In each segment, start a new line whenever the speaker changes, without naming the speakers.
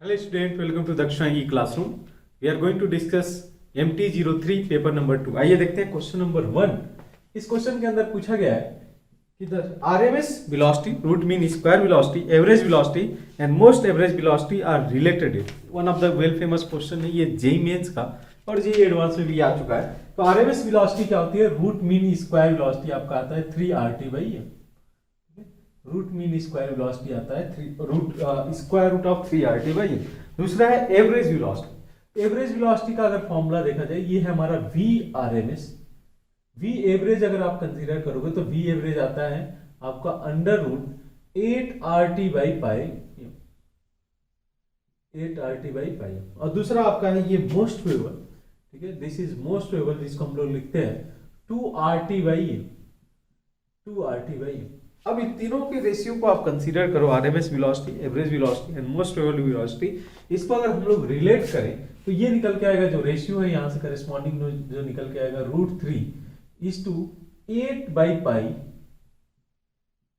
Hello student, welcome to Dakshina E-Classroom. We are going to discuss MT03 paper number 2. आइए देखते हैं question number 1. इस question के अंदर पूछा गया है कि the RMS velocity, root mean square velocity, average velocity and most average velocity are related. One of the well famous question है ये जेईई मेंस का और जेईई एडवांस में भी आ चुका है. तो RMS velocity क्या होती है? रूट मीन स्क्वायर velocity आपका आता है 3RT/m. Root mean square velocity आता है स्क्वायर रूट ऑफ 3RT/m. दूसरा है एवरेज वेलोसिटी. एवरेज वेलोसिटी का अगर फॉर्मूला देखा जाए ये है हमारा VRMS. V एवरेज अगर आप कंसीडर करोगे तो V एवरेज आता है आपका अंडर रूट 8RT/m. और दूसरा आपका है ये मोस्ट प्रोबेबल. ठीक है, दिस इज मोस्ट प्रोबेबल, जिसको हम लोग लिखते हैं 2RT/m. अब इन तीनों के रेशियो को आप कंसीडर करो, RMS velocity, average velocity and most probable velocity. इसको अगर हम लोग रिलेट करें तो ये निकल के आएगा, जो रेशियो है यहाँ से करस्पॉन्डिंग जो निकल के आएगा √3:8/π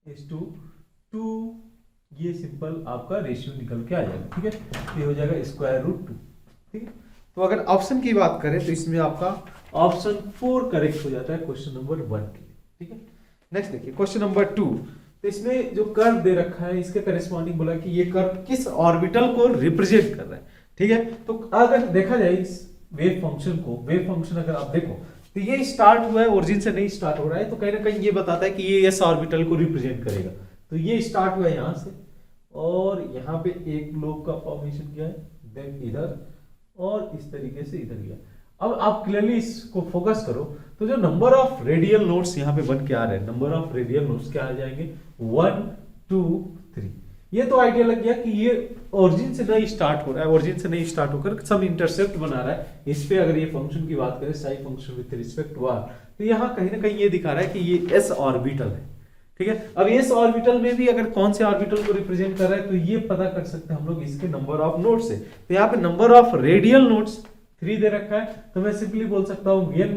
/2. ये सिंपल आपका रेशियो निकल के आ जाएगा. ठीक है, ये हो जाएगा √2. ठीक है, तो अगर ऑप्शन की बात करें तो इसमें आपका ऑप्शन 4 करेक्ट हो जाता है क्वेश्चन नंबर 1 के लिए. ठीक है, नेक्स्ट देखिए क्वेश्चन नंबर 2. तो इसमें जो कर्व दे रखा है इसके करस्पॉन्डिंग बोला कि ये कर्व किस ऑर्बिटल को रिप्रेजेंट कर रहा है. ठीक है, तो अगर देखा जाए इस वेव फंक्शन को, वेव फंक्शन अगर आप देखो तो ये स्टार्ट हुआ है, ओरिजिन से नहीं स्टार्ट हो रहा है, तो कहीं ना कहीं ये बताता है कि ये एस ऑर्बिटल को रिप्रेजेंट करेगा. तो ये स्टार्ट हुआ है यहाँ से और यहाँ पे एक लोब का फॉर्मेशन किया है, देन इधर और इस तरीके से इधर गया. अब आप क्लियरली इसको फोकस करो तो जो नंबर ऑफ रेडियल नोड्स यहाँ पे बन के आ रहे हैं, नंबर ऑफ रेडियल नोड्स क्या आ जाएंगे? 1 2 3. ये तो आइडिया लग गया कि ये ओरिजिन से नहीं स्टार्ट हो रहा है, ओरिजिन से नहीं स्टार्ट होकर सब इंटरसेप्ट बना रहा है. इस पे अगर ये फंक्शन की बात करें, psi function with respect to r, तो यहाँ कहीं ना कहीं ये दिखा रहा है कि ये एस ऑर्बिटल है. ठीक है, अब एस ऑर्बिटल में भी अगर कौन से ऑर्बिटल को रिप्रेजेंट कर रहा है तो ये पता कर सकते हैं हम लोग इसके नंबर ऑफ नोड्स से. तो यहाँ पे नंबर ऑफ रेडियल नोड्स 3 दे रखा है, तो मैं सिंपली बोल सकता हूं n - l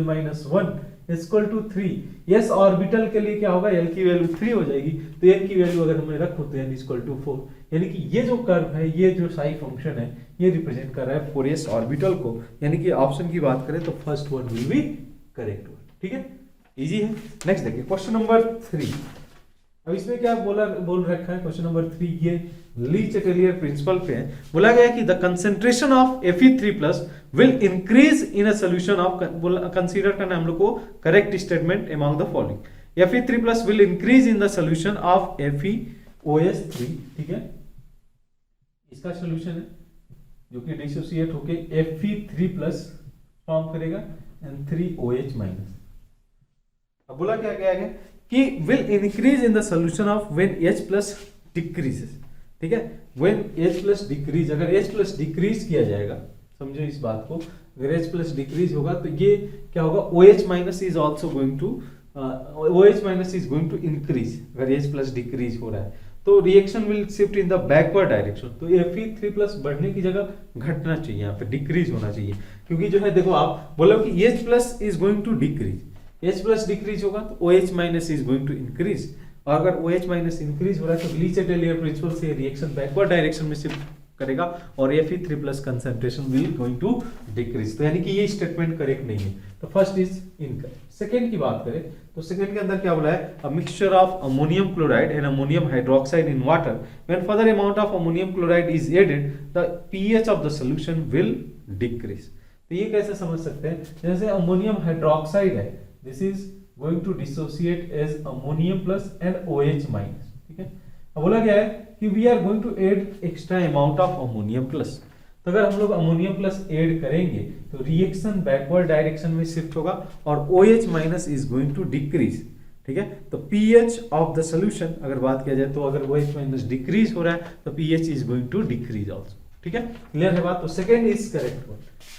- 1 equal to 3. S orbital के लिए क्या होगा? l की वैल्यू 3 हो जाएगी, तो n की वैल्यू अगर हमें रखो तो n इक्वल टू 4. यानी कि ये जो कर्व है, ये जो साई फंक्शन है, ये रिप्रेजेंट कर रहा है 4s ऑर्बिटल को. यानी कि ऑप्शन की बात करें तो first one will be correct one. ठीक है, इजी है. नेक्स्ट देखिए क्वेश्चन नंबर 3. अब इसमें क्या बोल रखा है क्वेश्चन नंबर 3, ये ली चेटेलियर प्रिंसिपल पे है. बोला गया कि the concentration of Fe3+ will increase in a solution of, consider करना हम लोग को correct statement among the following. Fe3+ will increase in the solution of FeOH3. ठीक है, इसका सॉल्यूशन है जो कि डिसोसिएट होके Fe3+ फॉर्म करेगा एंड 3OH-. अब बोला क्या गया है कि will increase in the solution of when H+ decreases. ठीक है, व्हेन H+ डिक्रीज, अगर H+ डिक्रीज किया जाएगा, समझो इस बात को, अगर H+ डिक्रीज होगा तो ये क्या होगा? OH- is also going to OH- is going to increase. अगर H+ डिक्रीज हो रहा है तो reaction will shift in the backward direction. तो Fe3+ बढ़ने की जगह घटना चाहिए, यहाँ पे डिक्रीज होना चाहिए. क्योंकि जो है देखो, आप बोलो कि H+ is going to decrease, H+ decrease होगा तो OH- is going to increase. और अगर OH- इंक्रीज हो रहा है तो ली चेटेलियर प्रिंसिपल से रिएक्शन बैकवर्ड डायरेक्शन में शिफ्ट करेगा और Fe3+ concentration will going to decrease. तो यानी कि ये स्टेटमेंट करेक्ट नहीं है, तो फर्स्ट इज इनकरेक्ट. सेकंड की बात करें तो सेकंड के अंदर क्या बोला है? A mixture of ammonium chloride and ammonium hydroxide in water, when further amount of ammonium chloride is added the pH of the solution will decrease. तो ये कैसे समझ सकते हैं? जैसे अमोनियम हाइड्रोक्साइड है, this is going to dissociate as ammonium plus and OH-. ठीक है, अब बोला गया है कि we are going to add extra amount of ammonium plus. तो अगर हम लोग अमोनियम प्लस ऐड करेंगे तो रिएक्शन बैकवर्ड डायरेक्शन में शिफ्ट होगा और OH- is going to decrease. ठीक है, तो pH ऑफ द सॉल्यूशन अगर बात किया जाए तो अगर OH- डिक्रीज हो रहा है तो pH is going to decrease also. ठीक है, क्लियर है बात? तो second is correct one.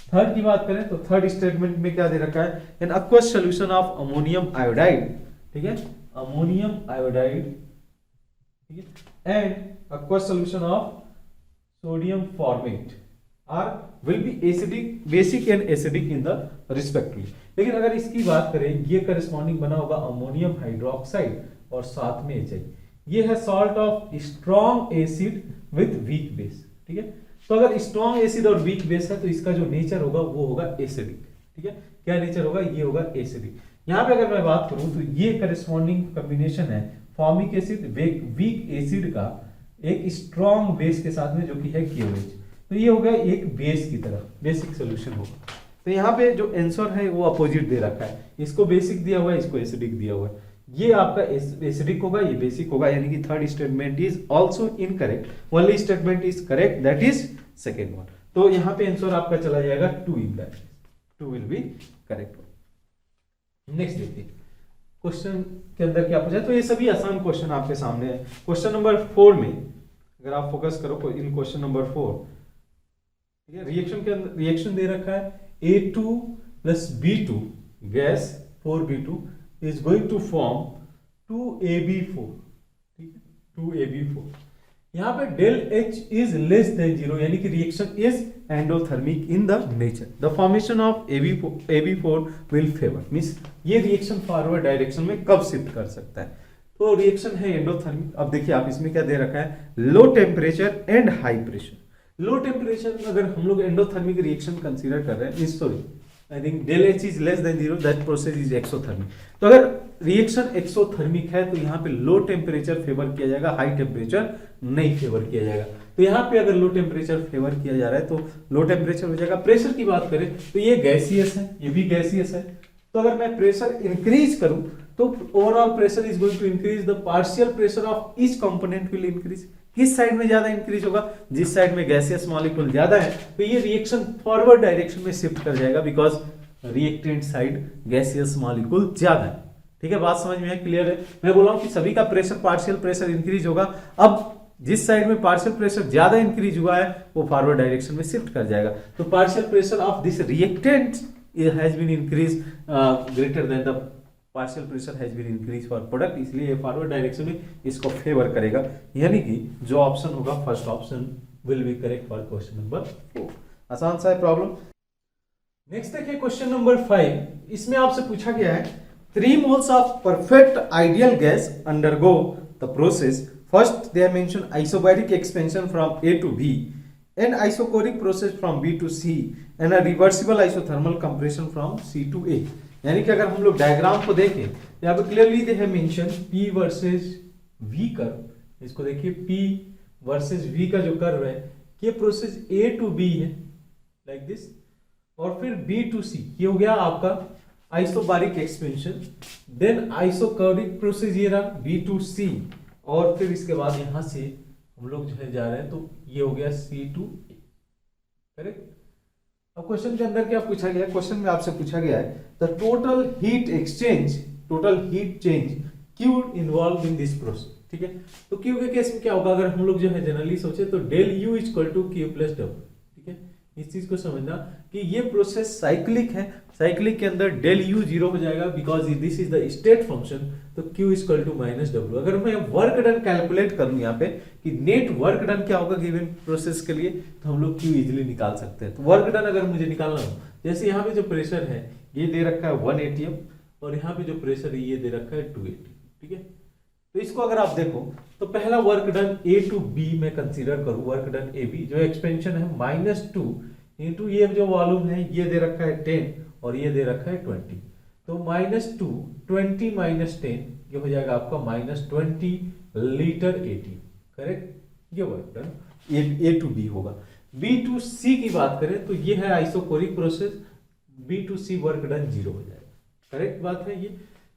Third की बात करें तो थर्ड स्टेटमेंट में क्या दे रखा है? An aqueous solution of ammonium iodide. ठीक है, अमोनियम आयोडाइड, ठीक है, and aqueous solution of sodium formate are will be acidic, basic and acidic in the respectively. लेकिन अगर इसकी बात करें, ये करस्पॉन्डिंग बना होगा अमोनियम हाइड्रोक्साइड और साथ में HI. ये है salt of strong acid with weak base. ठीक है। तो अगर स्ट्रॉन्ग एसिड और वीक बेस है तो इसका जो नेचर होगा वो होगा एसिडिक, ठीक है। क्या नेचर होगा, ये होगा एसिडिक। यहाँ पे अगर मैं बात करूं तो ये करेस्पॉन्डिंग कॉम्बिनेशन है फॉर्मिक एसिड वीक एसिड का एक स्ट्रॉन्ग बेस के साथ में, जो कि है KOH। तो ये हो गया एक बेस की तरह, बेसिक सोल्यूशन होगा। तो यहाँ पे जो आंसर है वो अपोजिट दे रखा है, इसको बेसिक दिया हुआ है, इसको एसिडिक दिया हुआ है। ये आपका एसिडिक होगा, ये बेसिक होगा, यानी कि third statement is also incorrect, only statement is correct, that is second one. तो यहाँ पे आंसर आपका चला जाएगा 2 in that, 2 will be correct one. Next देखिए क्वेश्चन के अंदर क्या पूछा, तो ये सभी आसान क्वेश्चन आपके सामने है। क्वेश्चन नंबर 4 में अगर आप फोकस करो इन क्वेश्चन नंबर 4, ठीक है, रिएक्शन के अंदर रिएक्शन दे रखा है A2 plus B2 gas 4B2 is going to form 2AB4, ठीक है, 2AB4। यहाँ पे del H is less than 0, यानी कि reaction is endothermic in the nature. The formation of AB4 will favor, means ये रिएक्शन फॉरवर्ड डायरेक्शन में कब shift कर सकता है। तो रिएक्शन है एंडोथर्मिक। अब देखिए आप इसमें क्या दे रखा है, low temperature and high pressure. Low temperature में अगर हम लोग एंडोथर्मिक रिएक्शन कंसीडर कर रहे हैं, sorry I think del H is less than 0, that process is exothermic. तो अगर रिएक्शन एक्सोथर्मिक है तो यहाँ पे लो टेम्परेचर फेवर किया जाएगा, हाई टेम्परेचर नहीं फेवर किया जाएगा। तो यहाँ पे अगर लो टेम्परेचर फेवर किया जा रहा है तो लो टेम्परेचर हो जाएगा। प्रेशर की बात करें तो ये गैसियस है, ये भी गैसियस है। तो अगर मैं प्रेशर इंक्रीज करूं तो overall pressure is going to increase, the partial pressure of each component will increase. किस साइड में ज्यादा इंक्रीज होगा, जिस साइड में गैसियस मॉलिक्यूल ज्यादा है तो ये रिएक्शन फॉरवर्ड डायरेक्शन में शिफ्ट कर जाएगा, because reactant side gaseous molecule ज्यादा है। ठीक है, बात समझ में है, क्लियर है। मैं बोला हूं कि सभी का प्रेशर पार्शियल प्रेशर इंक्रीज होगा। अब जिस साइड में पार्शियल प्रेशर ज्यादा इंक्रीज हुआ है वो फॉरवर्ड डायरेक्शन में शिफ्ट कर जाएगा। तो partial pressure of this reactant has been increase greater than the partial pressure has been increase for product, इसलिए फॉरवर्ड डायरेक्शन में इसको फेवर करेगा। यानी कि जो ऑप्शन होगा first option will be correct for question number 4। आसान सा है प्रॉब्लम। नेक्स्ट देखिए क्वेश्चन नंबर 5। इसमें आपसे पूछा गया है 3 moles of perfect ideal gas undergo the process. First they have mentioned isobaric expansion from A to B and isochoric process from B to C and a reversible isothermal compression from C to A। यानी कि अगर हम लोग diagram को देखें यहाँ पे clearly they have mention P versus V curve. इसको देखिए P वर्सेस V का जो कर्व है ये प्रोसेस A to B है लाइक दिस, और फिर B to C ये हो गया आपका isobaric expansion, then isochoric process ये रहा B to C, और फिर इसके बाद यहां से हम लोग जो है जा रहे हैं तो ये हो गया C to A, करेक्ट। अब क्वेश्चन के अंदर क्या पूछा गया, क्वेश्चन में आपसे पूछा गया है the total heat exchange, total heat change Q involve in this process. ठीक है, तो Q के केस में क्या होगा, अगर हम लोग जो है जनरली सोचे तो del U equal to Q plus W। ठीक है, इस चीज को समझना कि ये प्रोसेस साइक्लिक है, साइक्लिक के अंदर डेल U 0 हो जाएगा because this is the state function, तो Q equal to minus W। अगर मैं वर्क डन कैलकुलेट करूं यहाँ पे कि नेट वर्क डन क्या होगा गिवन प्रोसेस के लिए, तो हम लोग Q इजीली निकाल सकते हैं। तो वर्क डन अगर मुझे निकालना हो, जैसे यहाँ पे जो प्रेशर है ये दे रखा है 1 atm और यहाँ पे जो प्रेशर है ये दे रखा है 2 atm। ठीक है, तो इसको अगर आप देखो तो पहला work done A to B में कंसीडर करूं, वर्क डन AB जो एक्सपेंशन है -2 इंटू ये जो वॉल्यूम है ये दे रखा है 10 और ये दे रखा है 20, तो -2 20 - 10 ये हो जाएगा आपका -20 लीटर ATM, करेक्ट। ये work done A to B होगा। B टू C की बात करें तो ये है isochoric process, B to C work done 0 हो जाएगा, करेक्ट बात है ये।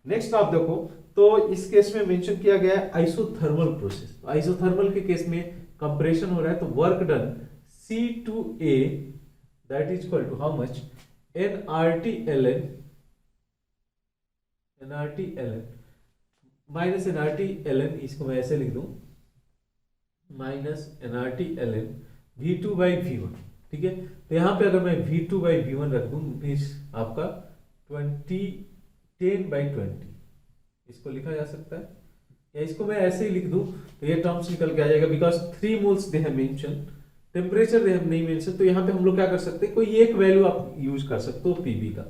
नेक्स्ट आप देखो तो इस केस में मेंशन किया गया है आइसोथर्मल प्रोसेस। आइसोथर्मल के केस में कंप्रेशन हो रहा है तो work done C to A that is equal to how much nRT ln minus nRT ln, इसको मैं ऐसे लिख दूं minus nRT ln V2 by V1। ठीक है, तो यहां पे अगर मैं V2 by V1 रख दूं मींस आपका 10/20 इसको लिखा जा सकता है, या इसको मैं ऐसे ही लिख दूं तो ये टर्म्स निकल के आ जाएगा because 3 moles they have mention, temperature they have नहीं मेंशन। तो यहाँ पे हम लोग क्या कर सकते हैं, कोई एक वैल्यू आप यूज कर सकते हो PB का,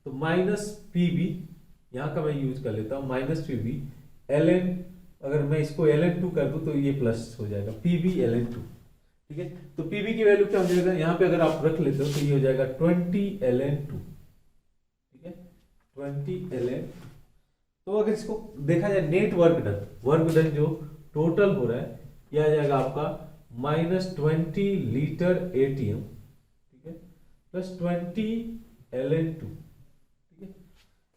तो -PB यहाँ का मैं यूज कर लेता हूँ -PB ln, अगर मैं इसको ln2 कर दूं तो ये प्लस हो जाएगा PB ln2। ठीक है। तो पीवी की वैल्यू क्या हो जाएगा, यहाँ पे अगर आप रख लेते हो तो ये हो जाएगा 20 ln2, ठीक है, 20 ln। तो अगर इसको देखा जाए नेट वर्क डन जो टोटल हो रहा है यह आ जाएगा आपका -20 लीटर एटीएम, ठीक है, प्लस 20 ln2, ठीक है।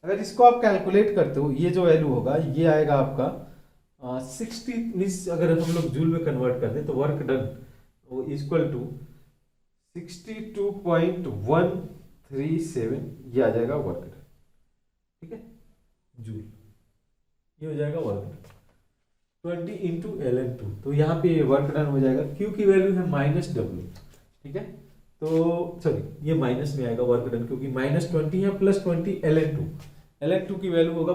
अगर इसको आप कैलकुलेट करते हो ये जो वैल्यू होगा ये आएगा आपका 60 मीन्स अगर हम लोग जूल में कन्वर्ट कर दें तो वर्क डन वो इक्वल टू 62.137 ये आ जाएगा वर्क डन, ठीक है, जूल ये हो जाएगा वर्क डन 20 इंटू ln2। तो यहाँ पे वर्क डन हो जाएगा, क्यू की वैल्यू है -w, ठीक है, तो सॉरी ये माइनस में आएगा वर्क डन क्योंकि -20 है प्लस 20 ln2 की वैल्यू होगा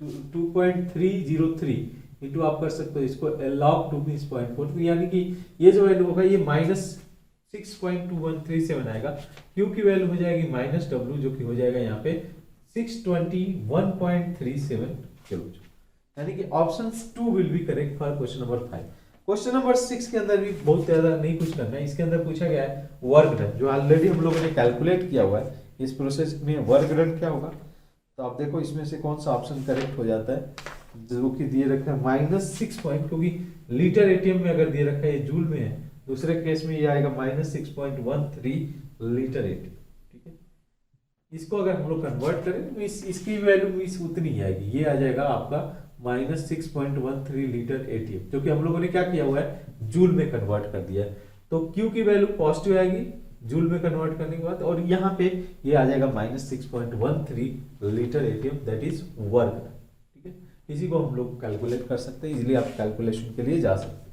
2.303 इंटू आप कर सकते हो इसको log 2 मीन्स 0.4, यानी कि ये जो वैल्यू होगा ये -6.2137 आएगा। क्यू की वैल्यू हो जाएगी -w जो कि हो जाएगा यहाँ पे 621.37 किलो, यानी कि option 2 will be correct for question number 5। Question number 6 के अंदर भी बहुत ज्यादा नहीं कुछ करना है, इसके अंदर पूछा गया है वर्क डन जो ऑलरेडी हम लोगों ने कैलकुलेट किया हुआ है। इस प्रोसेस में वर्क डन क्या होगा, तो आप देखो इसमें से कौन सा ऑप्शन करेक्ट हो जाता है, जो कि दिए रखा है -6 पॉइंट, क्योंकि लीटर एटीएम में अगर दिए रखा है ये जूल में है, दूसरे केस में ये आएगा -6.13 लीटर एटीएम, ठीक है। इसको अगर हम लोग कन्वर्ट करें तो इसकी वैल्यू इस उतनी आएगी, ये आ जाएगा आपका -6.13 लीटर एटीएम, जो कि हम लोगों ने क्या किया हुआ है जूल में कन्वर्ट कर दिया है। तो क्यू की वैल्यू पॉजिटिव आएगी जूल में कन्वर्ट करने के बाद, और यहाँ पे ये आ जाएगा -6.13 litre ATM, that is work, ठीक है। इसी को हम लोग कैलकुलेट कर सकते हैं, इजीली आप कैलकुलेशन के लिए जा सकते हैं।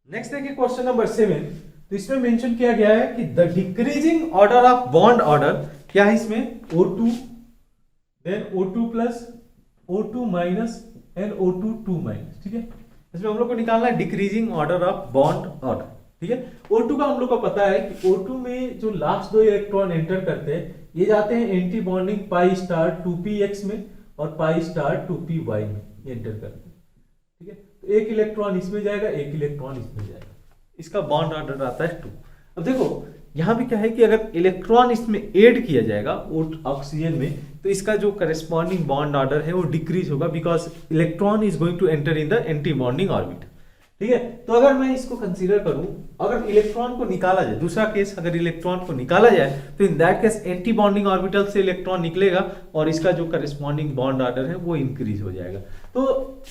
नेक्स्ट देखिए क्वेश्चन नंबर 7, तो इसमें मेंशन किया गया है कि the decreasing order of bond order क्या है इसमें O2 then O2 plus O2 minus and O2 2 minus, ठीक है। इसमें हम लोग को निकालना है decreasing order of bond order, ठीक है। O2 का हम लोग को पता है कि O2 में जो लास्ट 2 इलेक्ट्रॉन एंटर करते हैं ये जाते हैं anti bonding pi star 2px में और पाई स्टार 2py में ये एंटर करते हैं, ठीक है। तो एक इलेक्ट्रॉन इसमें जाएगा, एक इलेक्ट्रॉन इसमें जाएगा, इसका बॉन्ड ऑर्डर आता है 2। अब देखो यहाँ भी क्या है कि अगर इलेक्ट्रॉन इसमें ऐड किया जाएगा ऑक्सीजन में तो इसका जो करस्पॉन्डिंग बॉन्ड ऑर्डर है वो डिक्रीज होगा, because electron is going to enter in the anti bonding orbit, ठीक है। तो अगर मैं इसको कंसीडर करूं, अगर इलेक्ट्रॉन को निकाला जाए, दूसरा केस अगर इलेक्ट्रॉन को निकाला जाए तो in that case anti bonding orbital से इलेक्ट्रॉन निकलेगा और इसका जो करस्पॉन्डिंग बॉन्ड ऑर्डर है वो इंक्रीज हो जाएगा। तो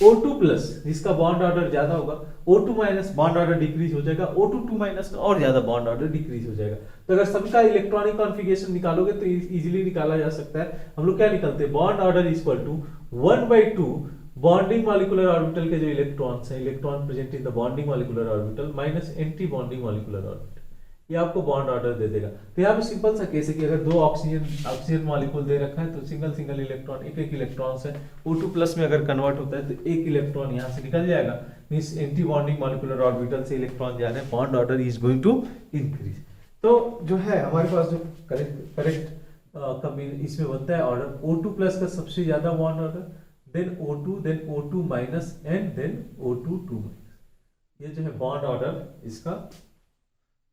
O2 प्लस जिसका बॉन्ड ऑर्डर ज्यादा होगा, O2 minus bond order decrease हो जाएगा, O2 2 माइनस का और ज्यादा बॉन्ड ऑर्डर डिक्रीज हो जाएगा। तो अगर सबका इलेक्ट्रॉनिक कॉन्फ़िगरेशन निकालोगे तो इजीली निकाला जा सकता है। हम लोग क्या निकलते हैं, bond order equal to 1/2 bonding molecular orbital के जो इलेक्ट्रॉन्स हैं, electron present in the bonding molecular orbital minus anti bonding molecular orbital, ये आपको बॉन्ड ऑर्डर दे देगा। तो यहाँ पे सिंपल सा केस है कि अगर 2 ऑक्सीजन मॉलिक्यूल दे रखा है तो सिंगल इलेक्ट्रॉन एक इलेक्ट्रॉन से O2 प्लस में अगर कन्वर्ट होता है तो एक इलेक्ट्रॉन यहाँ से निकल जाएगा, means anti bonding molecular orbital से इलेक्ट्रॉन जा रहे हैं, bond order is going to increase. तो जो है हमारे पास जो करेक्ट इसमें बनता है ऑर्डर O2 प्लस का सबसे ज्यादा bond order, then O2 minus and then O2 2 minus, ये जो है बॉन्ड ऑर्डर, इसका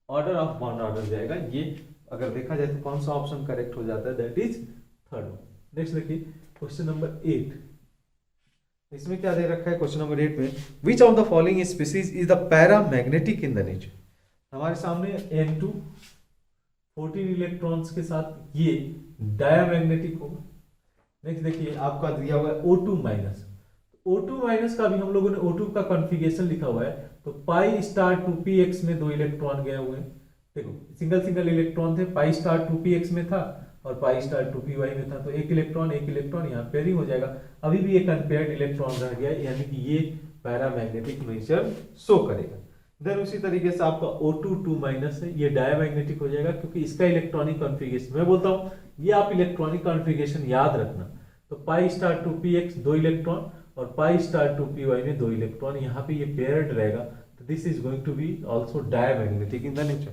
ऑर्डर ऑफ बॉन्ड ऑर्डर जाएगा। ये अगर देखा जाए तो कौन सा ऑप्शन करेक्ट हो जाता है, that is third one. Next देखिए क्वेश्चन नंबर 8, इसमें क्या दे रखा है क्वेश्चन नंबर 8 में, विच of the following species is the paramagnetic in the nature. हमारे सामने N2 14 इलेक्ट्रॉन्स के साथ ये डायमैग्नेटिक होगा। नेक्स्ट देखिए आपका दिया हुआ है O2 माइनस, O2 माइनस का भी हम लोगों ने O2 का कॉन्फ़िगरेशन लिखा हुआ है, तो पाई स्टार 2px में 2 इलेक्ट्रॉन गए हुए हैं। देखो सिंगल इलेक्ट्रॉन थे, पाई स्टार 2px में था और पाई स्टार 2py में था, तो एक इलेक्ट्रॉन यहाँ पेयरिंग हो जाएगा। अभी भी एक अनपेयर्ड इलेक्ट्रॉन रह गया, यानी कि ये पैरामैग्नेटिक नेचर शो करेगा। देन उसी तरीके से आपका O2 2 माइनस है, ये डायमैग्नेटिक हो जाएगा क्योंकि इसका इलेक्ट्रॉनिक कॉन्फ़िगरेशन, मैं बोलता हूँ ये आप इलेक्ट्रॉनिक कॉन्फ़िगरेशन याद रखना। तो पाई स्टार 2px 2 इलेक्ट्रॉन और पाई स्टार 2py में 2 इलेक्ट्रॉन, यहाँ पे ये पेयर्ड रहेगा, तो this is going to be also diamagnetic in the nature.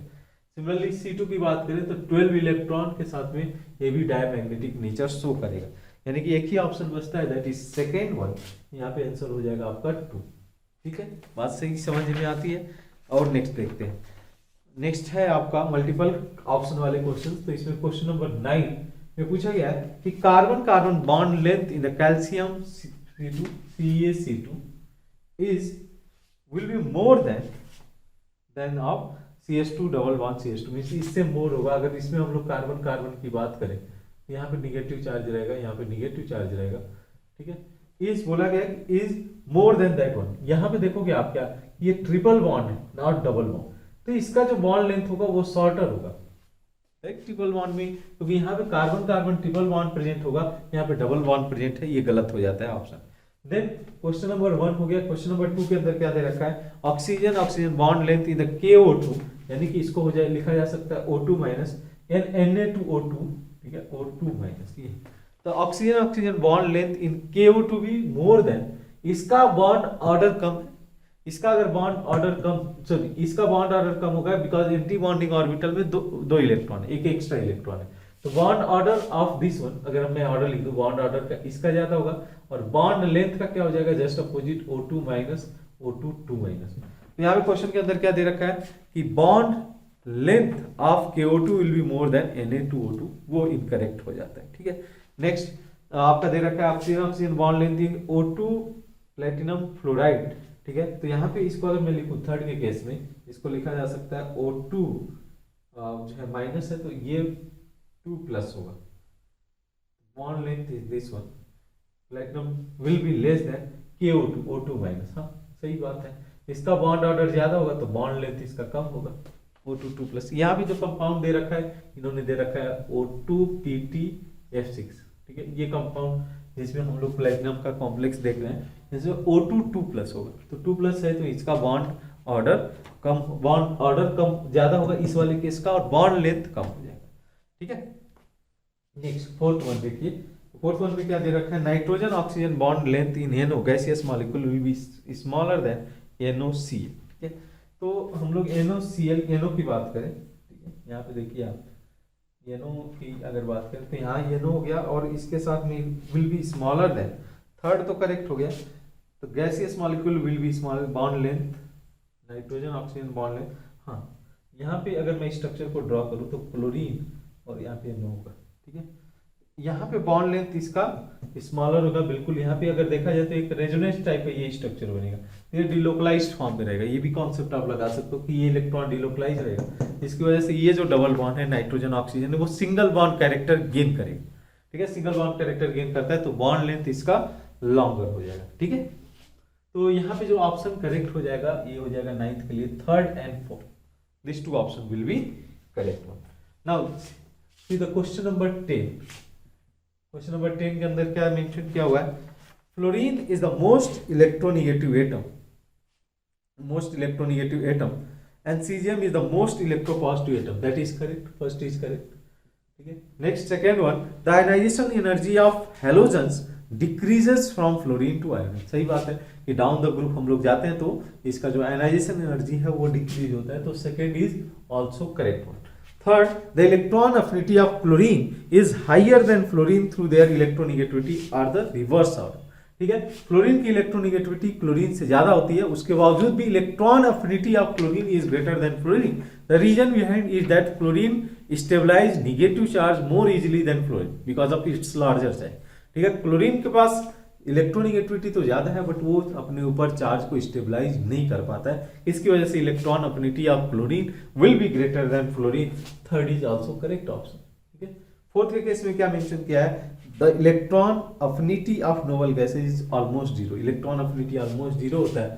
Similarly C2 की बात करें तो 12 इलेक्ट्रॉन के साथ में ये भी डायमैग्नेटिक नेचर शो करेगा, यानी कि एक ही ऑप्शन बचता है, दैट इज सेकेंड वन। यहाँ पे आंसर हो जाएगा आपका 2, ठीक है। बात सही समझ में आती है। और नेक्स्ट देखते हैं। नेक्स्ट है आपका मल्टीपल ऑप्शन वाले क्वेश्चन। तो इसमें क्वेश्चन नंबर 9 में पूछा गया है कि carbon carbon bond length in the calcium C2 CaC2 is will be more than of CH2 double bond CH2 means इससे मोर होगा। अगर इसमें हम लोग कार्बन कार्बन की बात करें तो यहाँ पे निगेटिव चार्ज रहेगा, यहाँ पे निगेटिव चार्ज रहेगा, ठीक है। इज बोला गया is more than that one. यहाँ पे देखोगे आप क्या, ये ट्रिपल बॉन्ड है नॉट डबल बॉन्ड, तो इसका जो बॉन्ड लेंथ होगा वो शॉर्टर होगा ट्रिपल बॉन्ड में, क्योंकि यहाँ पे carbon carbon triple bond present होगा, यहाँ पे डबल बॉन्ड प्रेजेंट है, ये गलत हो जाता है ऑप्शन। देन क्वेश्चन नंबर 1 हो गया। क्वेश्चन नंबर 2 के अंदर क्या दे रखा है, oxygen oxygen bond length in the KO2, यानी कि इसको हो जाए लिखा जा सकता है O2 माइनस Na2O2, ठीक है, O2 माइनस ये। तो oxygen oxygen bond length in KO2 भी मोर देन, इसका बॉन्ड ऑर्डर कम, इसका अगर बॉन्ड ऑर्डर कम, सॉरी इसका बॉन्ड ऑर्डर कम होगा बिकॉज एंटी बॉन्डिंग ऑर्बिटल में दो इलेक्ट्रॉन है, एक एक्स्ट्रा इलेक्ट्रॉन है। तो bond order of this one, अगर मैं ऑर्डर लिख दूं बॉन्ड ऑर्डर का, इसका ज्यादा होगा, और बॉन्ड लेंथ का क्या हो जाएगा, just opposite O2 minus O2 2 minus. तो यहाँ पे क्वेश्चन के अंदर क्या दे रखा है कि bond length of KO2 will be more than Na2O2, वो इनकरेक्ट हो जाता है, ठीक है। नेक्स्ट आपका दे रखा है oxygen oxygen bond length in O2 platinum fluoride, ठीक है। तो यहाँ पे इसको अगर मैं लिखूं थर्ड के केस में, इसको लिखा जा सकता है O2 जो है माइनस है, तो ये 2 प्लस होगा, bond length is this one, platinum will be less then KO2 O2 minus. हाँ सही बात है, इसका बॉन्ड ऑर्डर ज्यादा होगा तो बॉन्ड लेंथ इसका कम होगा, O2 2 प्लस। यहाँ भी जो कंपाउंड दे रखा है, इन्होंने दे रखा है O2PtF6, ठीक है, ये कंपाउंड जिसमें हम लोग प्लेटिनम का कॉम्प्लेक्स देख रहे हैं, इसमें O2 2 प्लस होगा, तो 2 प्लस है तो इसका बॉन्ड ऑर्डर कम ज्यादा होगा इस वाले केस का, और बॉन्ड लेंथ कम हो जाएगा, ठीक है। नेक्स्ट फोर्थ वन देखिए, फोर्थ वन में क्या दे रखा है, nitrogen oxygen bond length in NO gaseous molecule will be smaller than NOCl, ठीक है। तो हम लोग NOCl NO की बात करें, ठीक है, यहाँ पे देखिए आप NO की अगर बात करें तो यहाँ NO हो गया, और इसके साथ में will be smaller than, third तो करेक्ट हो गया। तो gaseous molecule will be smaller, bond length nitrogen oxygen bond length. हाँ यहाँ पे अगर मैं स्ट्रक्चर को ड्रॉ करूँ तो क्लोरीन और यहाँ पे NO होगा, ठीक है। यहाँ पे बॉन्ड लेंथ इसका स्मॉलर होगा बिल्कुल। यहाँ पे अगर देखा जाए तो एक रेजोनेंस टाइप का ये स्ट्रक्चर बनेगा, ये डिलोकलाइज्ड फॉर्म में रहेगा, ये भी कॉन्सेप्ट आप लगा सकते हो कि ये इलेक्ट्रॉन डिलोकलाइज रहेगा, इसकी वजह से ये जो डबल बॉन्ड है नाइट्रोजन ऑक्सीजन है वो सिंगल बॉन्ड कैरेक्टर गेन करेगा, ठीक है, सिंगल बॉन्ड कैरेक्टर गेन करता है तो बॉन्ड लेंथ इसका लॉन्गर हो जाएगा, ठीक है। तो यहाँ पे जो ऑप्शन करेक्ट हो जाएगा ये हो जाएगा 9th के लिए, 3rd and 4th, this 2 option will be correct one. Now see the question number 10। Question number 10 के अंदर क्या मेंशन किया हुआ है, fluorine is the most electronegative atom and caesium is the most electropositive atom, that is correct, first is correct, ठीक है। Next second one, the ionisation energy of halogens decreases from fluorine to iron, सही बात है कि down the group हम लोग जाते हैं तो इसका जो आयनाइजेशन एनर्जी है वो डिक्रीज होता है, तो second is also correct one. Third, the electron affinity of chlorine is higher than fluorine through their electronegativity or the reverse order, ठीक है। फ्लोरीन की इलेक्ट्रोनेगेटिविटी क्लोरीन से ज्यादा होती है, उसके बावजूद भी electron affinity of chlorine is greater than fluorine. The reason behind is that fluorine stabilise negative charge more easily than fluorine because of its larger size, ठीक है। क्लोरीन के पास इलेक्ट्रोनेगेटिविटी तो ज्यादा है बट वो अपने ऊपर चार्ज को स्टेबलाइज नहीं कर पाता है, इसकी वजह से electron affinity of chlorine will be greater than fluorine, third is also correct option, ठीक है। फोर्थ के केस में क्या मेंशन किया है, the electron affinity of noble gases is almost zero, electron affinity almost zero होता है,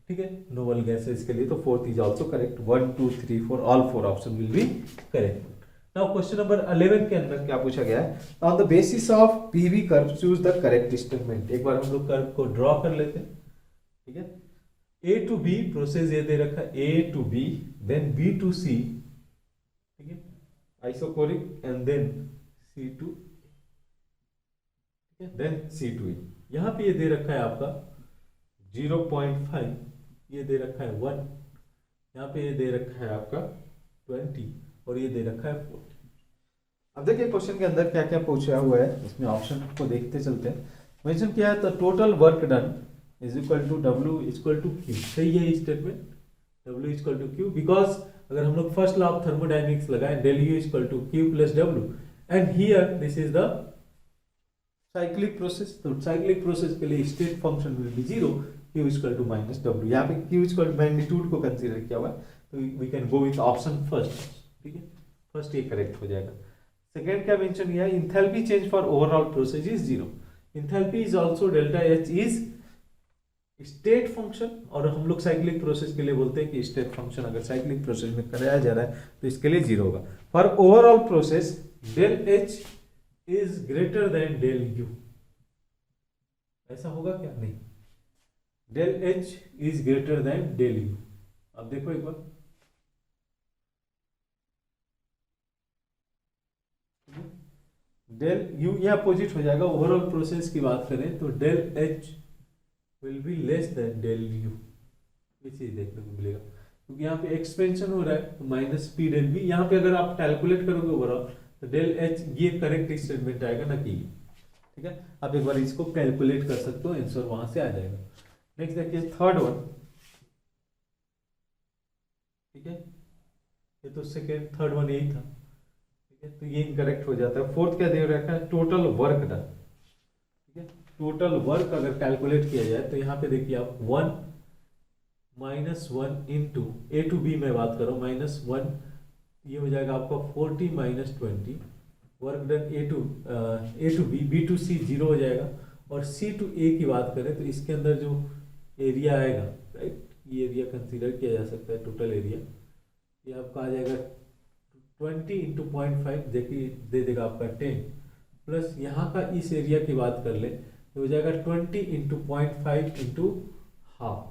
ठीक है, नोबल गैसेज के लिए, तो fourth is also correct, 1 2 3 4 all 4 option will be correct. Now question number 11 के अंदर क्या पूछा गया है, on the basis of PV curve choose the correct statement. एक बार हम लोग कर्व को ड्रॉ कर लेते हैं, ठीक है। A to B प्रोसेस ये दे रखा है, A to B then B to C, ठीक है, isochoric and then C to, ठीक है, देन C to A। यहाँ पे ये दे रखा है आपका 0.5, ये दे रखा है 1, यहाँ पे ये दे रखा है आपका 20 और ये दे रखा है 40। अब देखिए क्वेश्चन के अंदर क्या क्या पूछा हुआ है, इसमें ऑप्शन को देखते चलते हैं। मेंशन किया है the total work done is equal to W equal to Q, सही है statement, W equal to Q, because अगर हम लोग फर्स्ट लॉ ऑफ थर्मोडाइनमिक्स लगाएं del U equal to Q plus W, and here this is the cyclic process, तो cyclic process के लिए state function will be zero, Q equal to minus W. यहाँ पे Q equal to magnitude को consider किया हुआ है, तो we can go with option first, ठीक है, फर्स्ट ये करेक्ट हो जाएगा। सेकेंड क्या मेंशन किया, enthalpy change for overall process is zero, enthalpy is also delta H is state function, और हम लोग साइक्लिक प्रोसेस के लिए बोलते हैं कि स्टेट फंक्शन अगर साइक्लिक प्रोसेस में कराया जा रहा है तो इसके लिए जीरो होगा। For overall process del H is greater than del U, ऐसा होगा क्या, नहीं, del H is greater than del U. अब देखो एक बार, डेल यू ये अपोजिट हो जाएगा, ओवरऑल प्रोसेस की बात करें तो del H will be less than del U, ये चीज देखने को मिलेगा, क्योंकि यहाँ पे एक्सपेंशन हो रहा है तो माइनस पी डेल बी। यहाँ पे अगर आप कैलकुलेट करोगे ओवरऑल तो डेल एच ये करेक्ट स्टेटमेंट आएगा ना कि, ठीक है, आप एक बार इसको कैलकुलेट कर सकते हो, आंसर वहां से आ जाएगा। नेक्स्ट देखिए थर्ड वन, ठीक है, ये तो सेकेंड थर्ड वन यही था, ठीक है, तो ये इनकरेक्ट हो जाता है। फोर्थ क्या दे रखा है, टोटल वर्क डन, ठीक है, टोटल वर्क अगर कैलकुलेट किया जाए तो यहाँ पे देखिए आप 1 minus 1 into A to B में बात करो, माइनस 1 ये हो जाएगा आपका 40 minus 20, work done A to B to C zero हो जाएगा, और सी टू ए की बात करें तो इसके अंदर जो एरिया आएगा, राइट, ये एरिया कंसीडर किया जा सकता है, टोटल एरिया ये आपका आ जाएगा 20 इंटू 0.5 देखिए दे देगा आपका 10, प्लस यहाँ का इस एरिया की बात कर ले तो हो जाएगा 20 इंटू 0.5 इंटू हाफ,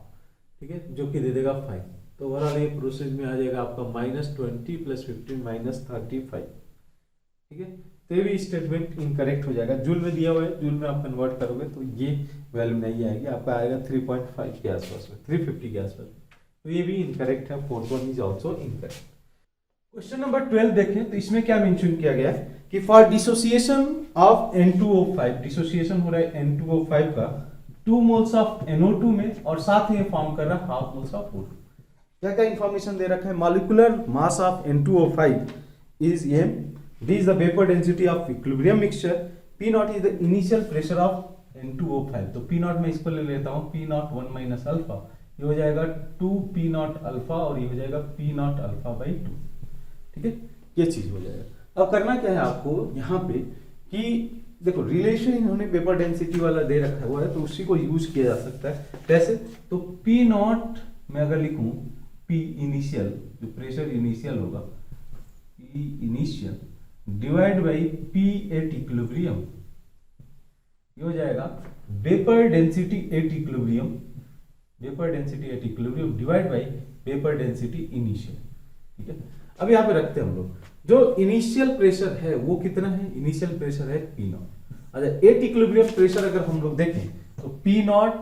ठीक है, जो कि दे देगा 5। तो ओवरऑल ये प्रोसेस में आ जाएगा आपका -20 प्लस 15 -35, ठीक है, तो ये भी स्टेटमेंट इनकरेक्ट हो जाएगा। जूल में दिया हुआ है, जूल में आप कन्वर्ट करोगे तो ये वैल्यू नहीं आएगी, आपका आएगा 3.5 के आसपास में, 350 के आसपास में, तो ये भी इनकरेक्ट है, fourth one is also incorrect. Question number 12 देखें तो इसमें क्या मेंशन किया गया है कि for dissociation of N2O5, dissociation हो रहा है N2O5 का 2 मोल्स ऑफ NO2 में, और साथ ही फॉर्म कर रहा है हाफ मोल्स ऑफ O2। क्या क्या इंफॉर्मेशन दे रखा है, molecular mass of N2O5 is m, d is the vapor density of equilibrium mixture, p naught is the initial pressure of N2O5, तो p naught मैं इसको ले लेता हूँ p naught 1 माइनस अल्फा, ये हो जाएगा 2 p naught अल्फा, और ये हो जाएगा p naught अल्फा बाई 2, ठीक है, ये चीज हो जाएगा। अब करना क्या है आपको यहाँ पे कि देखो रिलेशन इन्होंने पेपर डेंसिटी वाला दे रखा हुआ है, तो उसी को यूज किया जा सकता है। कैसे, तो P नॉट मैं अगर लिखूं P इनिशियल, जो प्रेशर इनिशियल होगा P initial divide by P at equilibrium, ये हो जाएगा vapour density at equilibrium, vapour density at equilibrium divide by vapour density initial, ठीक है। अब यहाँ पे रखते हैं हम लोग, जो इनिशियल प्रेशर है वो कितना है, इनिशियल प्रेशर है P नॉट। अच्छा, एट इक्विलिब्रियम प्रेशर अगर हम लोग देखें तो P not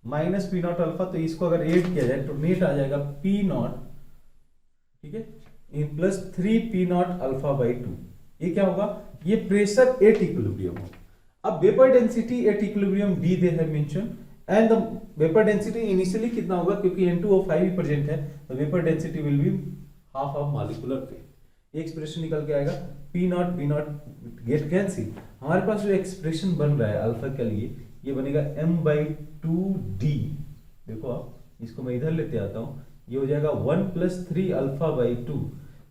minus P not alpha, तो इसको अगर ऐड किया जाए तो नेट आ जाएगा P नॉट, ठीक है, n plus 3 P not alpha by 2, ये क्या होगा, ये प्रेशर एट इक्विलिब्रियम होगा। अब vapour density at equilibrium D they है mention, and the vapour density initially कितना होगा, क्योंकि N2O5 ही प्रेजेंट है, तो vapour density will be half of molecular weight. ये एक्सप्रेशन निकल के आएगा P नॉट गेट कैंसिल, हमारे पास जो एक्सप्रेशन बन रहा है अल्फा के लिए ये बनेगा m/2d, देखो आप इसको मैं इधर लेते आता हूँ, ये हो जाएगा 1 + 3 अल्फा बाई 2,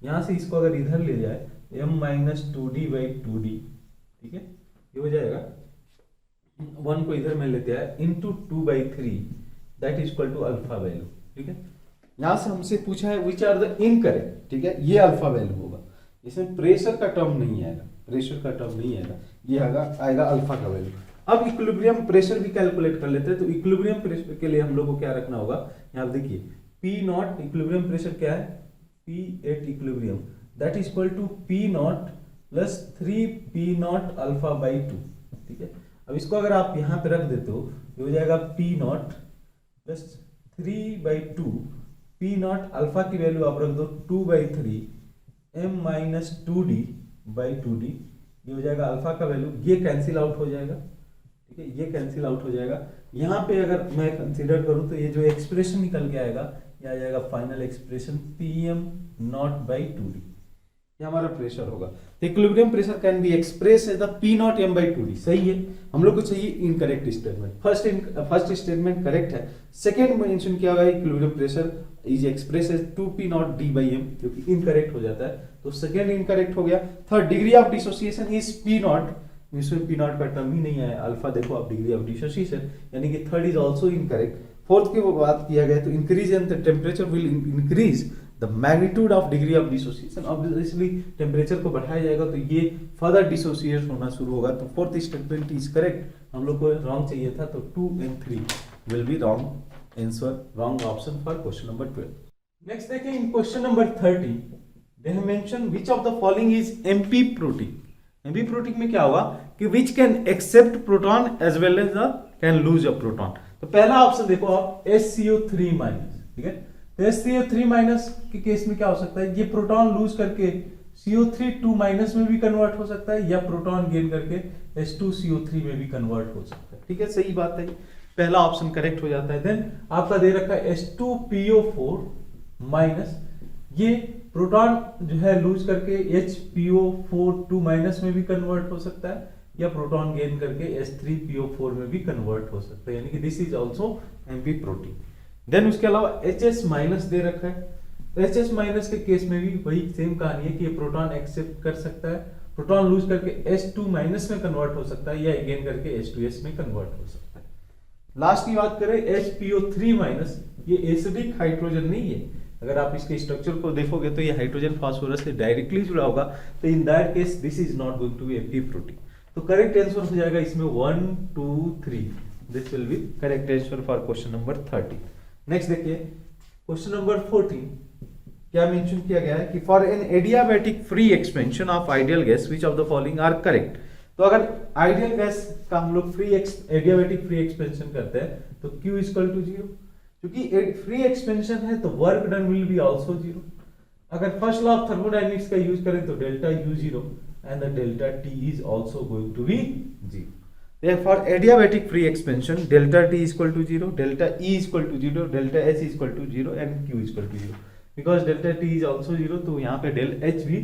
यहाँ से इसको अगर इधर ले जाए m-2d/2d, ठीक है, ये हो जाएगा 1 को इधर में लेते आए into 2/3 that is equal to alpha value, ठीक है। यहां से हमसे पूछा है विच आर द इनकरेक्ट, ठीक है, ये अल्फा वैल्यू होगा, इसमें प्रेशर का टर्म नहीं आएगा, प्रेशर का टर्म नहीं आएगा, ये आएगा अल्फा का वैल्यू। अब इक्विलिब्रियम प्रेशर भी कैलकुलेट कर लेते हैं, तो इक्विलिब्रियम प्रेशर के लिए हम लोग को क्या रखना होगा, यहाँ देखिए P नॉट इक्विलिब्रियम प्रेशर क्या है, P at equilibrium that is equal to P naught plus 3 P not alpha by 2, ठीक है। अब इसको अगर आप यहाँ पे रख देते हो, ये हो जाएगा P naught plus 3/2, P not alpha की वैल्यू आप रख दो 2/3 m-2d/2d, ये हो जाएगा अल्फा का वैल्यू, ये कैंसिल आउट हो जाएगा, ठीक है, ये कैंसिल आउट हो जाएगा। यहाँ पे अगर मैं कंसीडर करूँ तो ये जो एक्सप्रेशन निकल के आएगा, क्या आ जाएगा final expression Pm naught by 2D, ये हमारा प्रेशर होगा। तो equilibrium pressure can be express as the P naught M by 2D। सही है, हम लोग को चाहिए incorrect statement. First statement correct है, सेकेंड मेंशन किया हुआ है equilibrium pressure is express as 2P naught D by M, जो कि इनकरेक्ट हो जाता है, तो सेकेंड इनकरेक्ट हो गया। Third degree of dissociation is P not, इसमें P नॉट का टर्म ही नहीं आया, अल्फा देखो आप डिग्री ऑफ डिसोसिएशन, यानी कि third is also incorrect. Fourth की बात किया गया तो increase in the temperature will increase the magnitude of degree of dissociation, obviously temperature को बढ़ाया जाएगा तो ये फर्दर डिसोसिएट होना शुरू होगा। तो फोर्थ स्टेटमेंट इज करेक्ट, हम लोग को रॉन्ग चाहिए था, तो 2 and 3 will be wrong answer, wrong option for question number 12। Next देखें in question number 30 they have mention which of the following is MP protein. MP protein में क्या होगा कि which can accept proton as well as the can lose a proton. तो पहला option देखो आप SCO3 minus, ठीक है, तो SCO3 माइनस के केस में क्या हो सकता है, ये प्रोटॉन लूज करके CO3 2 माइनस में भी कन्वर्ट हो सकता है, या प्रोटॉन गेन करके H2CO3 में भी कन्वर्ट हो सकता है, ठीक है, सही बात है, पहला ऑप्शन करेक्ट हो जाता है। देन आपका दे रखा है H2PO4 माइनस, ये प्रोटॉन जो है लूज करके HPO4 2 माइनस में भी कन्वर्ट हो सकता है, या प्रोटॉन गेन करके H3PO4 में भी कन्वर्ट हो सकता है, यानी कि this is also MP protein. Then उसके अलावा HS माइनस दे रखा है, तो HS माइनस के केस में भी वही सेम कहानी है कि ये प्रोटॉन एक्सेप्ट कर सकता है, प्रोटॉन लूज करके H2 माइनस में कन्वर्ट हो सकता है, या गेन करके H2S में कन्वर्ट हो सकता है। लास्ट की बात करें HPO3 माइनस, ये एसिडिक हाइड्रोजन नहीं है, अगर आप इसके स्ट्रक्चर को देखोगे तो ये हाइड्रोजन फास्फोरस से डायरेक्टली जुड़ा होगा, तो in that case this is not going to be MP protein. तो करेक्ट आंसर हो जाएगा इसमें 1 2 3, this will be correct answer for question number 30। Next देखिए क्वेश्चन नंबर 14 क्या मेंशन किया गया है कि for an adiabatic free expansion of ideal gas which of the following are correct. तो अगर आइडियल गैस का हम लोग एडियाबैटिक फ्री एक्सपेंशन करते हैं तो Q इक्वल टू 0, क्योंकि फ्री एक्सपेंशन है तो work done will be also 0। अगर फर्स्ट लॉ ऑफ थर्मोडायनेमिक्स का यूज करें तो delta U 0 and the delta T is also going to be 0. Therefore, adiabatic free expansion delta T is equal to 0, delta E is equal to 0, delta H is equal to 0 and Q is equal to 0. Because delta T is also 0, तो यहाँ पे del H भी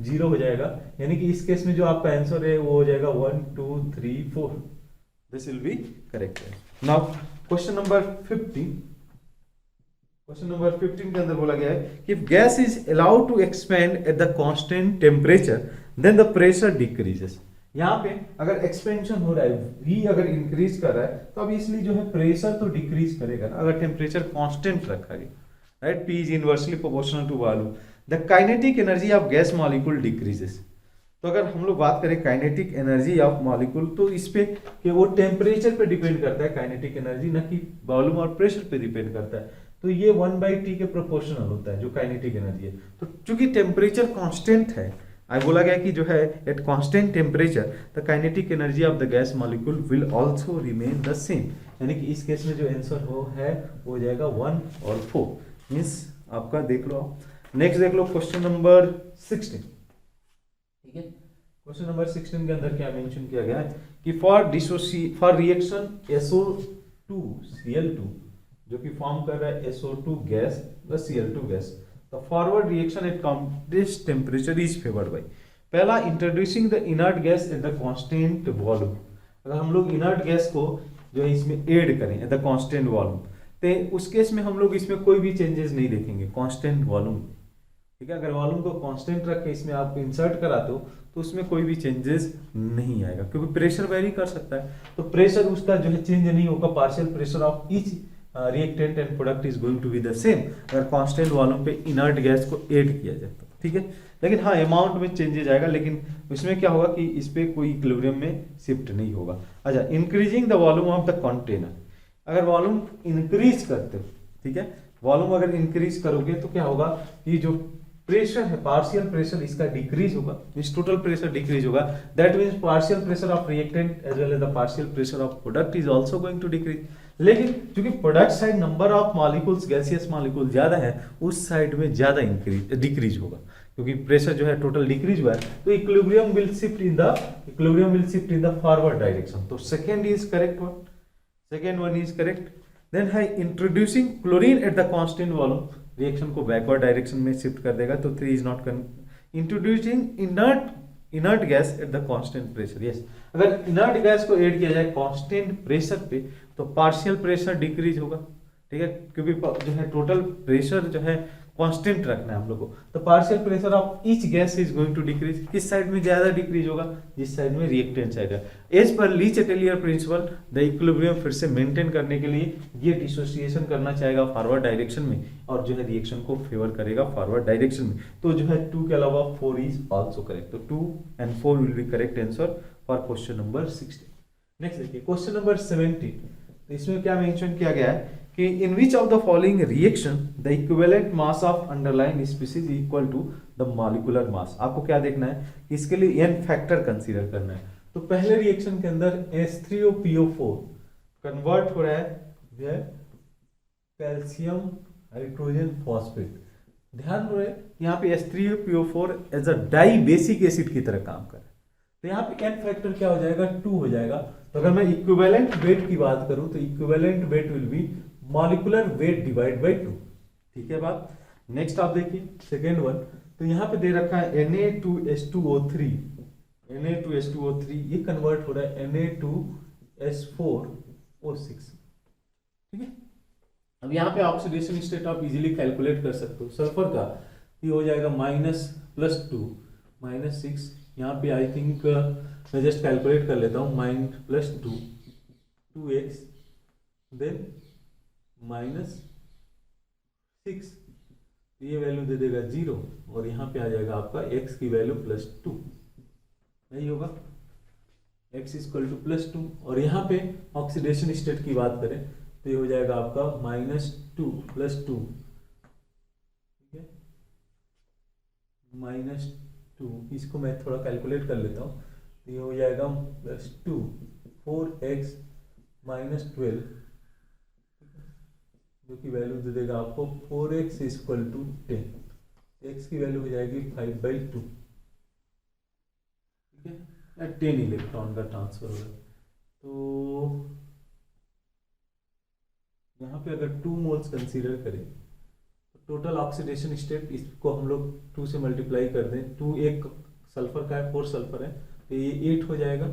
0 हो जाएगा, यानी कि इस case में जो आपका आंसर है वो हो जाएगा 1 2 3 4। This will be correct. Now question number 15. Question number 15 के अंदर बोला गया है कि gas is allowed to expand at the constant temperature then the pressure decreases. यहाँ पे अगर एक्सपेंशन हो रहा है, V अगर इंक्रीज कर रहा है तो अब इसलिए जो है प्रेशर तो डिक्रीज करेगा ना, अगर टेम्परेचर कांस्टेंट रखा गया, right, P is inversely proportional to volume, the kinetic energy of gas molecule decreases. तो अगर हम लोग बात करें काइनेटिक एनर्जी ऑफ मॉलिक्यूल, तो इस पे कि वो टेम्परेचर पे डिपेंड करता है काइनेटिक एनर्जी, ना कि वॉल्यूम और प्रेशर पे डिपेंड करता है। तो ये 1/T के प्रोपोर्शनल होता है जो काइनेटिक एनर्जी है। तो चूंकि टेम्परेचर कांस्टेंट है, आज बोला गया कि जो है at constant temperature the kinetic energy of the gas molecule will also remain the same, यानी कि इस केस में जो आंसर हो वो जाएगा 1 और 4, मींस आपका देख लो। नेक्स्ट देख लो क्वेश्चन नंबर 16, ठीक है। क्वेश्चन नंबर 16 के अंदर क्या मेंशन किया गया है कि फॉर रिएक्शन SO2Cl2 जो कि फॉर्म कर रहा है SO2 गैस व Cl2 gas, the forward reaction at constant temperature is favoured by, पहला introducing the inert gas at the constant volume. अगर हम लोग इनर्ट गैस को जो है इसमें ऐड करें एट द कांस्टेंट वॉल्यूम, तो उस केस में हम लोग इसमें कोई भी चेंजेस नहीं देखेंगे कांस्टेंट वॉल्यूम, ठीक है। अगर वॉल्यूम को कांस्टेंट रख के इसमें आप इंसर्ट कराते हो तो उसमें कोई भी चेंजेस नहीं आएगा, क्योंकि प्रेशर वेरी कर सकता है, तो प्रेशर उसका जो है चेंज नहीं होगा, partial pressure of each reactant and product is going to be the same अगर कांस्टेंट वॉल्यूम पे इनर्ट गैस को ऐड किया जाए तो, ठीक है। लेकिन हाँ अमाउंट में चेंजेस आएगा, लेकिन उसमें क्या होगा कि इस पे कोई इक्विलिब्रियम में शिफ्ट नहीं होगा। अच्छा, increasing the volume of the container, अगर वॉल्यूम इंक्रीज करते हो, ठीक है, वॉल्यूम अगर इंक्रीज करोगे तो क्या होगा कि जो प्रेशर है पार्शियल प्रेशर इसका डिक्रीज होगा, मींस टोटल प्रेशर डिक्रीज होगा, that means partial pressure of reactant as well as the partial pressure of product is also going to decrease. लेकिन क्योंकि product side number of molecules gaseous molecule ज्यादा है, उस side में ज्यादा decrease होगा, क्योंकि प्रेशर जो है टोटल डिक्रीज हुआ है, तो equilibrium will shift in the forward direction. तो second is correct one, second one is correct. Then है introducing chlorine at the constant volume, reaction को बैकवर्ड डायरेक्शन में शिफ्ट कर देगा, तो 3 is not introducing inert gas at the constant pressure. Yes, अगर inert gas को add किया जाए कांस्टेंट प्रेशर पे तो पार्शियल प्रेशर डिक्रीज होगा, ठीक है, क्योंकि जो है टोटल प्रेशर जो है कांस्टेंट रखना है हम लोग को, तो partial pressure of each gas is going to decrease. किस साइड में ज्यादा डिक्रीज होगा, जिस साइड में रिएक्टेंट साइड है। As per Le Chatelier principle the equilibrium फिर से मेंटेन करने के लिए ये डिसोसिएशन करना चाहेगा फॉरवर्ड डायरेक्शन में, और जो है रिएक्शन को फेवर करेगा फॉरवर्ड डायरेक्शन में। तो जो है 2 के अलावा 4 इज आल्सो करेक्ट, तो 2 and 4 will be correct answer for question number 16। Next देखिए क्वेश्चन नंबर 17, तो इसमें क्या मेंशन किया गया है कि in which of the following reaction the equivalent mass of underline species equal to the molecular mass. आपको क्या देखना है कि इसके लिए n फैक्टर कंसीडर करना है। तो पहले रिएक्शन के अंदर H3PO4 कन्वर्ट हो रहा है कैल्शियम हाइड्रोजन फॉस्फेट। ध्यान रहे यहाँ पे H3PO4 as a dibasic acid की तरह काम कर रहा है, तो यहाँ पे n फैक्टर क्या हो जाएगा, 2 हो जाएगा। तो अगर मैं इक्विवेलेंट वेट की बात करूं तो equivalent weight will be molecular weight divide by 2, ठीक है बात। नेक्स्ट आप देखिए सेकेंड वन, तो यहाँ पे दे रखा है Na2H2O3, ये कन्वर्ट हो रहा है Na2S4O6, ठीक है। अब यहाँ पे ऑक्सीडेशन स्टेट आप इजीली कैलकुलेट कर सकते हो। सल्फर का ये हो जाएगा -+2 -6, यहाँ पे आई थिंक मैं जस्ट कैलकुलेट कर लेता हूँ, -+2 2x देन -6, ये वैल्यू दे देगा 0, और यहाँ पे आ जाएगा आपका x की वैल्यू +2, यही होगा x = +2। और यहाँ पे ऑक्सीडेशन स्टेट की बात करें तो ये हो जाएगा आपका -2 + 2, ठीक है, -2, इसको मैं थोड़ा कैलकुलेट कर लेता हूँ, ये हो जाएगा +2 4x -12, जो की वैल्यू दे देगा आपको 4x = 10, x की वैल्यू हो जाएगी 5/2, ठीक है, 10 इलेक्ट्रॉन का ट्रांसफर होगा। तो यहाँ पे अगर 2 मोल्स कंसीडर करें तो टोटल ऑक्सीडेशन स्टेट, इसको हम लोग 2 से मल्टीप्लाई कर दें, 2 एक सल्फर का है, 4 सल्फर है, तो ये 8 हो जाएगा,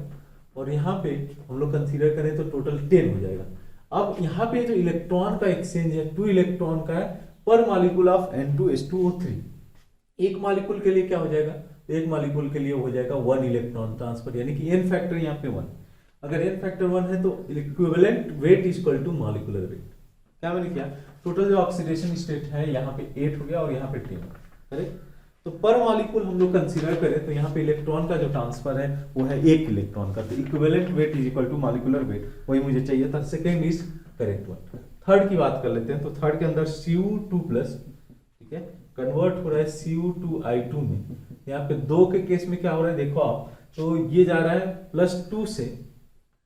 और यहाँ पे हम लोग कंसीडर करें तो टोटल 10 हो जाएगा। अब यहाँ पे जो इलेक्ट्रॉन का एक्सचेंज है 2 इलेक्ट्रॉन का है पर मॉलिक्यूल ऑफ N2H2O3। एक मॉलिक्यूल के लिए क्या हो जाएगा, एक मॉलिक्यूल के लिए हो जाएगा 1 इलेक्ट्रॉन ट्रांसफर, यानी कि n फैक्टर यहाँ पे 1। अगर n फैक्टर 1 है तो इक्विवेलेंट वेट = मॉलिक्यूलर वेट। क्या मैंने किया, टोटल जो ऑक्सीडेशन स्टेट है यहाँ पे 8 हो गया और यहाँ पे 10, करेक्ट। तो पर मॉलिक्यूल हम लोग कंसीडर करें तो यहाँ पे इलेक्ट्रॉन का जो ट्रांसफर है वो है 1 इलेक्ट्रॉन का, तो इक्विवेलेंट वेट = मॉलिक्यूलर वेट, वही मुझे चाहिए था। Second is correct one. Third की बात कर लेते हैं, तो थर्ड के अंदर Cu2+, ठीक है, कन्वर्ट हो रहा है Cu2I2 में। यहाँ पे 2 के केस में क्या हो रहा है देखो आप, तो ये जा रहा है +2 से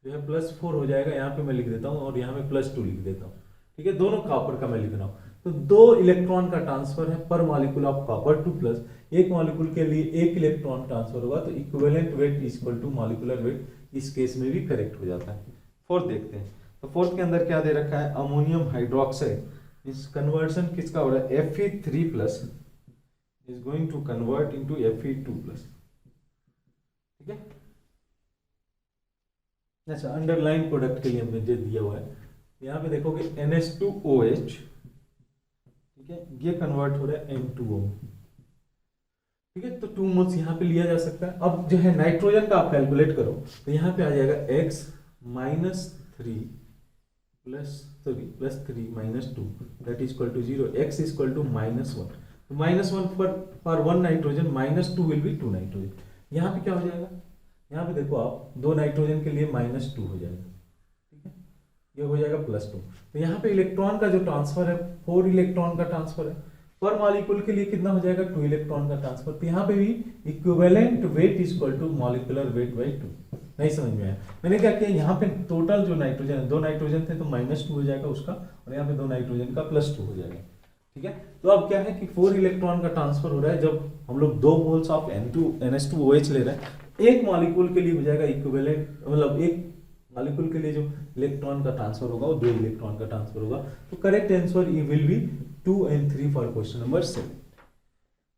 जो है +4 हो जाएगा, यहाँ पे मैं लिख देता हूँ, और यहाँ पे +2 लिख देता हूँ, ठीक है, दोनों कॉपर का मैं लिख रहा हूँ। तो 2 इलेक्ट्रॉन का ट्रांसफर है पर मॉलिक्यूल ऑफ कॉपर 2+, एक मॉलिक्यूल के लिए 1 इलेक्ट्रॉन ट्रांसफर होगा, तो इक्विवेलेंट वेट = मॉलिक्यूलर वेट, इस केस में भी करेक्ट हो जाता है। फोर्थ देखते हैं, तो फोर्थ के अंदर क्या दे रखा है, अमोनियम हाइड्रोक्साइड, इस कन्वर्शन किसका हो रहा है, Fe3+ is going to convert into Fe2+, ठीक है। अच्छा, अंडरलाइन प्रोडक्ट के लिए मुझे दिया हुआ है, यहाँ पे देखोगे NH2OH, ठीक है, ये कन्वर्ट हो रहा है N2O, ठीक है, तो 2 मोल्स यहाँ पे लिया जा सकता है। अब जो है नाइट्रोजन का आप कैलकुलेट करो तो यहाँ पे आ जाएगा x -3 + 3 -2 that is equal to 0, x = -1, तो -1 पर 1 नाइट्रोजन, -2 विल बी 2 नाइट्रोजन। यहाँ पे क्या हो जाएगा, यहाँ पे देखो आप 2 नाइट्रोजन के लिए -2 हो जाएगा, ठीक है, ये हो जाएगा +2। तो यहाँ पे इलेक्ट्रॉन का जो ट्रांसफर है 4 इलेक्ट्रॉन का ट्रांसफर है, पर मॉलिक्यूल के लिए कितना हो जाएगा, 2 इलेक्ट्रॉन का ट्रांसफर। तो यहाँ पे भी equivalent weight = molecular weight by 2। नहीं समझ में आया, मैंने क्या किया, यहाँ पे टोटल जो नाइट्रोजन है, 2 नाइट्रोजन थे तो -2 हो जाएगा उसका, और यहाँ पे 2 नाइट्रोजन का +2 हो जाएगा, ठीक है। तो अब क्या है कि 4 इलेक्ट्रॉन का ट्रांसफर हो रहा है, जब हम लोग 2 मोल्स ऑफ NH2OH ले रहे हैं, एक मॉलिक्यूल के लिए हो जाएगा इक्विवेलेंट, मतलब एक मॉलिक्यूल के लिए जो इलेक्ट्रॉन का ट्रांसफर होगा वो 2 इलेक्ट्रॉन का ट्रांसफर होगा। तो correct answer will be 2 and 3 for question number 7।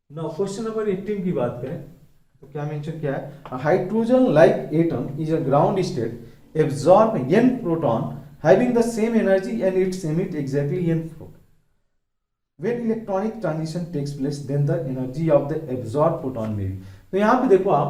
Now question number 18 की बात करें तो क्या मेंशन किया है, hydrogen like atom is a ground state absorb n proton having the same energy and it's emit exactly n photon. When electronic transition takes place, then the energy of the absorbed photon may be. तो यहाँ पे देखो आप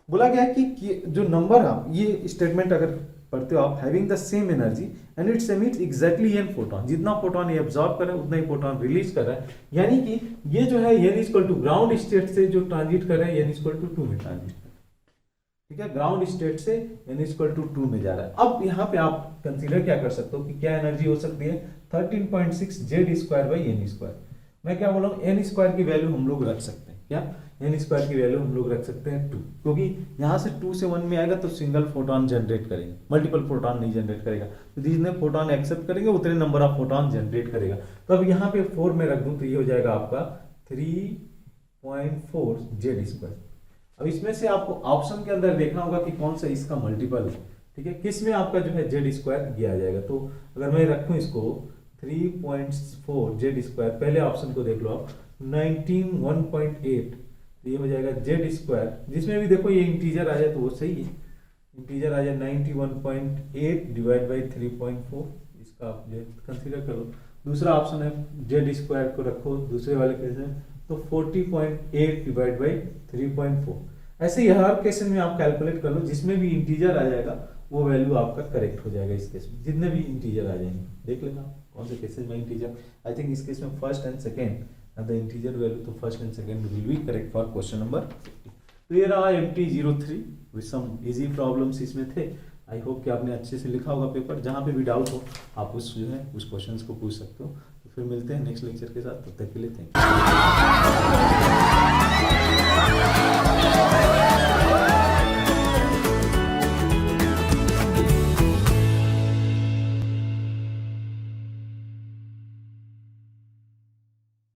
बोला गया कि जो number आप ये स्टेटमेंट अगर पढ़ते हो आप, having the same energy and its emits exactly n photon, जितना फोटोन ये एब्जॉर्ब कर रहा है उतना ही फोटोन रिलीज कर रहा है। यानी कि ये जो है n equal to ground state से जो ट्रांजिट कर रहा है n इक्वल टू 2 में ट्रांजिट कर रहा है, ठीक है, ग्राउंड स्टेट से n इक्वल टू 2 में जा रहा है। अब यहाँ पे आप कंसीडर क्या कर सकते हो कि क्या एनर्जी हो सकती है 13.6 Z²/n²। मैं क्या बोल रहा हूँ, n स्क्वायर की वैल्यू हम लोग रख सकते हैं, क्या n स्क्वायर की वैल्यू हम लोग रख सकते हैं 2, क्योंकि यहाँ से 2 से 1 में आएगा तो सिंगल फोटोन जनरेट करेगा, मल्टीपल फोटोन नहीं जनरेट करेगा। तो जितने फोटोन एक्सेप्ट करेंगे उतने नंबर ऑफ फोटोन जनरेट करेगा। तो अब यहाँ पे 4 में रख दूं तो ये हो जाएगा आपका 3.4 Z²। अब इसमें से आपको ऑप्शन के अंदर देखना होगा कि कौन सा इसका मल्टीपल है, ठीक है, किस में आपका जो है Z² ये आ जाएगा। तो अगर मैं रखूं इसको 3.4 Z², पहले ऑप्शन को देख लो आप 19.1.8, तो ये हो जाएगा Z², जिसमें भी देखो ये इंटीजर आ जाए तो वो सही है, इंटीजर आ जाए 91.8 डिवाइड बाई 3.4, इसका आप जो कंसीडर करो। दूसरा ऑप्शन है Z² को रखो दूसरे वाले केस में तो 40.8 डिवाइड बाई 3.4। ऐसे ही हर केस में आप कैलकुलेट कर लो, जिसमें भी इंटीजर आ जाएगा वो वैल्यू आपका करेक्ट हो जाएगा। इस केस में जितने भी इंटीजर आ जाएंगे देख लेना कौन से केसेस में इंटीजर, आई थिंक इस केस में first and second the integer value, तो first and second will be correct for question number 50। तो ये रहा MT03 with some easy problems इसमें थे। आई होप कि आपने अच्छे से लिखा होगा पेपर। जहाँ पे भी डाउट हो आप उस जो है उस क्वेश्चंस को पूछ सकते हो। तो फिर मिलते हैं नेक्स्ट लेक्चर के साथ, तब तक के लिए थैंक यू।